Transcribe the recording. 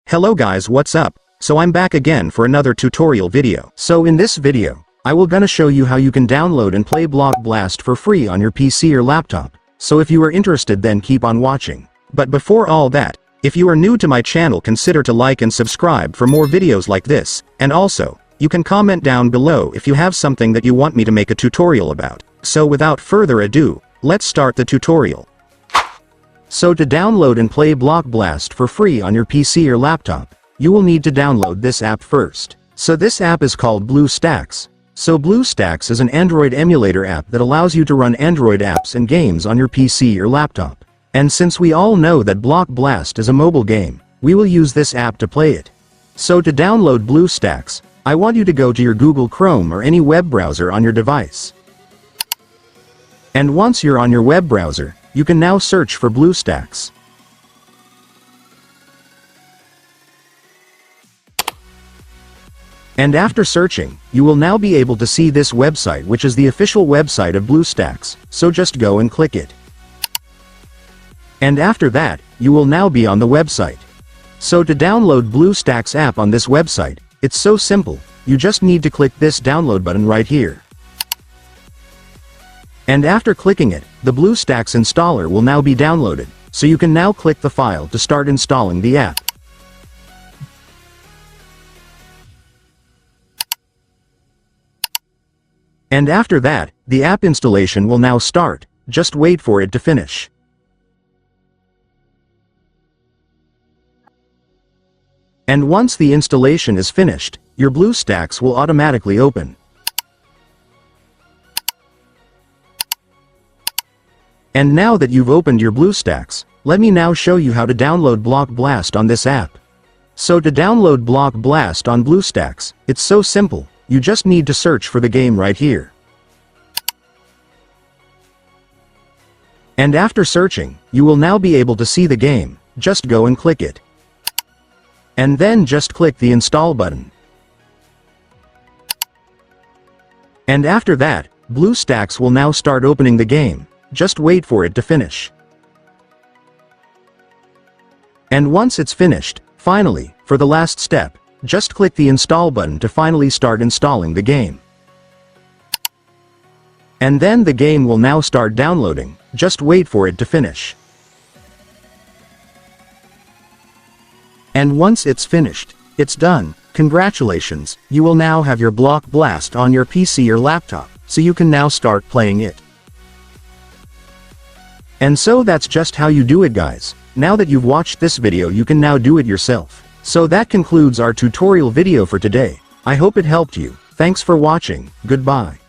Hello guys, what's up? So I'm back again for another tutorial video. So in this video, I will gonna show you how you can download and play BLOCKBLAST for free on your PC or laptop. So if you are interested, then keep on watching. But before all that, if you are new to my channel, consider to like and subscribe for more videos like this, and also, you can comment down below if you have something that you want me to make a tutorial about. So without further ado, let's start the tutorial. So to download and play BLOCKBLAST for free on your PC or laptop, you will need to download this app first. So this app is called Bluestacks. So Bluestacks is an Android emulator app that allows you to run Android apps and games on your PC or laptop. And since we all know that BLOCKBLAST is a mobile game, we will use this app to play it. So to download Bluestacks, I want you to go to your Google Chrome or any web browser on your device. And once you're on your web browser, you can now search for Bluestacks. And after searching, you will now be able to see this website, which is the official website of Bluestacks, so just go and click it. And after that, you will now be on the website. So to download Bluestacks app on this website, it's so simple, you just need to click this download button right here. And after clicking it, the Bluestacks installer will now be downloaded, so you can now click the file to start installing the app. And after that, the app installation will now start, just wait for it to finish. And once the installation is finished, your Bluestacks will automatically open. And now that you've opened your Bluestacks, let me now show you how to download BLOCKBLAST on this app. So to download BLOCKBLAST on Bluestacks, it's so simple, you just need to search for the game right here. And after searching, you will now be able to see the game, just go and click it. And then just click the install button. And after that, Bluestacks will now start opening the game. Just wait for it to finish. And once it's finished, finally, for the last step, just click the install button to finally start installing the game. And then the game will now start downloading, just wait for it to finish. And once it's finished, it's done. Congratulations, you will now have your BLOCKBLAST on your PC or laptop, so you can now start playing it. And so that's just how you do it, guys. Now that you've watched this video, you can now do it yourself. So that concludes our tutorial video for today. I hope it helped you. Thanks for watching. Goodbye.